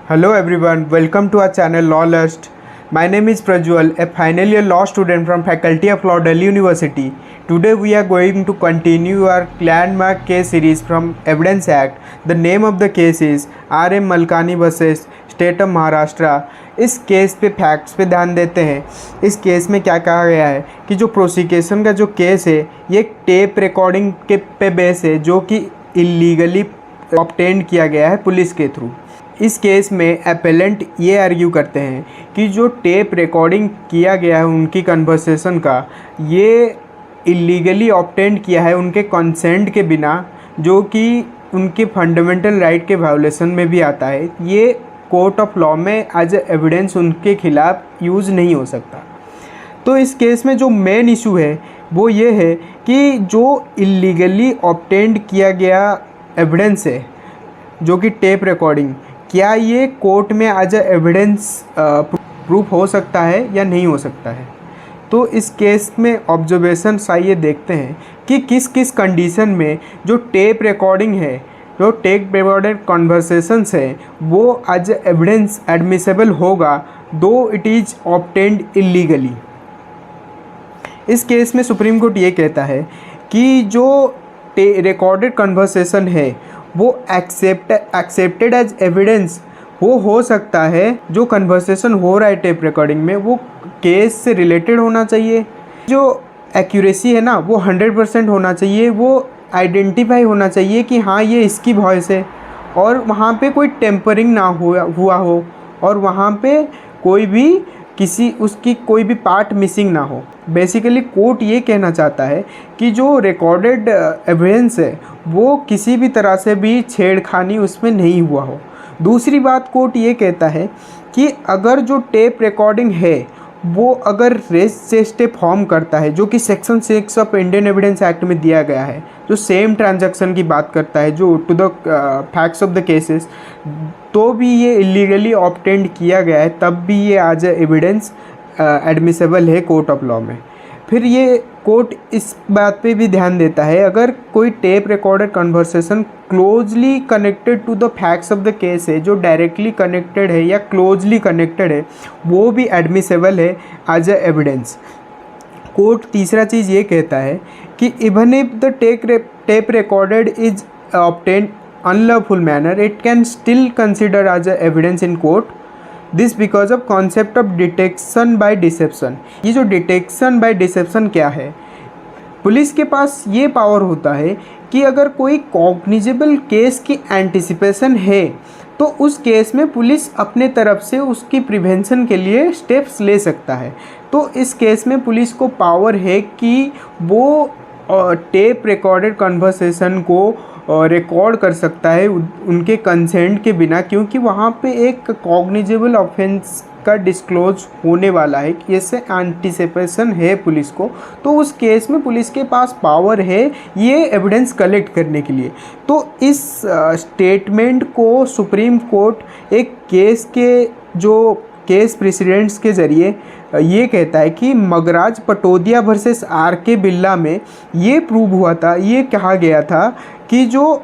Hello everyone, welcome to our channel Law Lust. My name is Prajwal, a final year law student from Faculty of Law, Delhi University. Today we are going to continue our landmark case series from Evidence Act. The name of the case is R.M. Malkani vs. State of Maharashtra. इस case पे facts पे ध्यान देते हैं। इस case में क्या कहा गया है कि जो प्रोसिक्यूशन का जो केस है ये एक टेप रिकॉर्डिंग के पे बेस है जो कि इलीगली ऑब्टेन किया गया है पुलिस के थ्रू। इस केस में अपेलेंट ये आर्ग्यू करते हैं कि जो टेप रिकॉर्डिंग किया गया है उनकी कन्वर्सेशन का, ये इलीगली ऑब्टेन किया है उनके कंसेंट के बिना, जो कि उनके फंडामेंटल राइट के वायोलेशन में भी आता है। ये कोर्ट ऑफ लॉ में एज एविडेंस उनके खिलाफ यूज़ नहीं हो सकता। तो इस केस में जो मेन इशू है वो ये है कि जो इलीगली ऑब्टेन्ड किया गया एविडेंस है जो कि टेप रिकॉर्डिंग, क्या ये कोर्ट में एज एविडेंस प्रूफ हो सकता है या नहीं हो सकता है। तो इस केस में ऑब्जर्वेशंस आइए देखते हैं कि किस किस कंडीशन में जो टेप रिकॉर्डिंग है, जो टेप रिकॉर्डेड कन्वर्सेशंस है, वो एज एविडेंस एडमिसेबल होगा दो इट इज़ ऑब्टेन्ड इलीगली। इस केस में सुप्रीम कोर्ट ये कहता है कि जो रिकॉर्डेड कन्वर्सेशन है वो एक्सेप्टेड एज एविडेंस वो हो सकता है। जो कन्वर्सेशन हो रहा है टेप रिकॉर्डिंग में वो केस से रिलेटेड होना चाहिए, जो एक्यूरेसी है ना वो 100% होना चाहिए, वो आइडेंटिफाई होना चाहिए कि हाँ ये इसकी वॉइस है, और वहाँ पे कोई टेम्परिंग ना हुआ हो, और वहाँ पे कोई भी उसकी कोई भी पार्ट मिसिंग ना हो। बेसिकली कोर्ट ये कहना चाहता है कि जो रिकॉर्डेड एविडेंस है वो किसी भी तरह से भी छेड़खानी उसमें नहीं हुआ हो। दूसरी बात कोर्ट ये कहता है कि अगर जो टेप रिकॉर्डिंग है वो अगर रेस से स्टेप फॉर्म करता है, जो कि section 6 of Indian evidence act में दिया गया है, जो सेम ट्रांजैक्शन की बात करता है, जो to the facts of the cases, तो भी ये इलीगली ऑब्टेन्ड किया गया है, तब भी ये एज एविडेंस एडमिसेबल है कोर्ट ऑफ लॉ में। फिर ये कोर्ट इस बात पे भी ध्यान देता है अगर कोई tape recorded conversation closely connected to the facts of the case है, जो डायरेक्टली कनेक्टेड है या क्लोजली कनेक्टेड है, वो भी एडमिसेबल है एज ए एविडेंस। कोर्ट तीसरा चीज़ ये कहता है कि even if the tape recorded is obtained unlawful manner, it can still consider as a evidence in court, this because of concept of detection by deception. ये जो detection by dissipation क्या है, police के पास ये पावर होता है कि अगर कोई कॉग्निजेबल केस की एंटिसिपेशन है तो उस केस में पुलिस अपने तरफ से उसकी प्रिवेंशन के लिए स्टेप्स ले सकता है। तो इस केस में पुलिस को पावर है कि वो टेप रिकॉर्डेड कन्वर्सेशन को रिकॉर्ड कर सकता है उनके कंसेंट के बिना, क्योंकि वहाँ पे एक कॉग्निजेबल ऑफेंस का डिस्क्लोज होने वाला है, इससे एंटिसिपेशन है पुलिस को। तो उस केस में पुलिस के पास पावर है ये एविडेंस कलेक्ट करने के लिए। तो इस स्टेटमेंट को सुप्रीम कोर्ट एक केस के जो केस प्रेसिडेंट्स के ज़रिए ये कहता है कि मगराज पटोदिया वर्सेस R.K. बिरला में ये प्रूव हुआ था, ये कहा गया था कि जो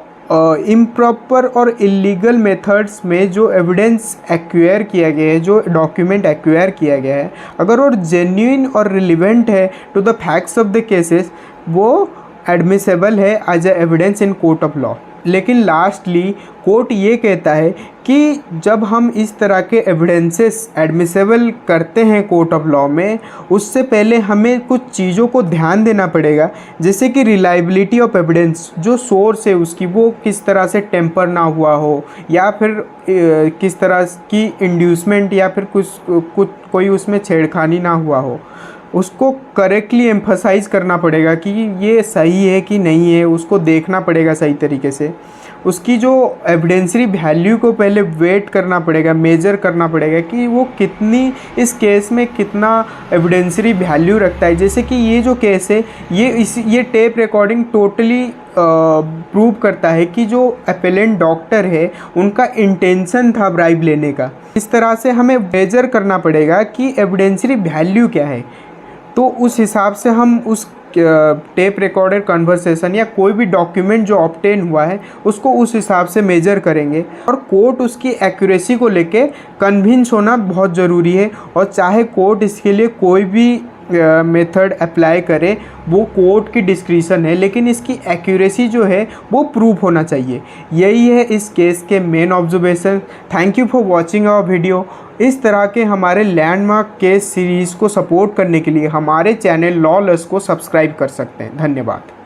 इम्प्रॉपर और इलीगल मेथड्स में जो एविडेंस एक्वायर किया गया है, जो डॉक्यूमेंट एक्वायर किया गया है, अगर वो जेन्युइन और रिलेवेंट है to the facts of the cases, वो एडमिसेबल है as a evidence in court of law. लेकिन लास्टली कोर्ट ये कहता है कि जब हम इस तरह के एविडेंसेस एडमिसेबल करते हैं कोर्ट ऑफ लॉ में, उससे पहले हमें कुछ चीज़ों को ध्यान देना पड़ेगा, जैसे कि रिलायबिलिटी ऑफ एविडेंस, जो सोर्स है उसकी वो किस तरह से टेम्पर ना हुआ हो, या फिर किस तरह की इंड्यूसमेंट या फिर कुछ कोई उसमें छेड़खानी ना हुआ हो, उसको करेक्टली एम्फसाइज़ करना पड़ेगा कि ये सही है कि नहीं है, उसको देखना पड़ेगा सही तरीके से। उसकी जो एविडेंसरी वैल्यू को पहले वेट करना पड़ेगा, मेजर करना पड़ेगा कि वो कितनी इस केस में कितना एविडेंसरी वैल्यू रखता है। जैसे कि ये जो केस है ये टेप रिकॉर्डिंग टोटली प्रूव करता है कि जो अपेलेंट डॉक्टर है उनका इंटेंशन था ब्राइब लेने का। इस तरह से हमें मेजर करना पड़ेगा कि एविडेंसरी वैल्यू क्या है, तो उस हिसाब से हम उस टेप रिकॉर्डेड कन्वर्सेशन या कोई भी डॉक्यूमेंट जो ऑब्टेन हुआ है उसको उस हिसाब से मेजर करेंगे। और कोर्ट उसकी एक्यूरेसी को लेके कन्विंस होना बहुत ज़रूरी है, और चाहे कोर्ट इसके लिए कोई भी मेथड अप्लाई करे वो कोर्ट की डिस्क्रिशन है, लेकिन इसकी एक्यूरेसी जो है वो प्रूफ होना चाहिए। यही है इस केस के main observation. Thank you for watching our video. इस तरह के हमारे लैंडमार्क केस सीरीज़ को सपोर्ट करने के लिए हमारे चैनल लॉ लर्स को सब्सक्राइब कर सकते हैं। धन्यवाद।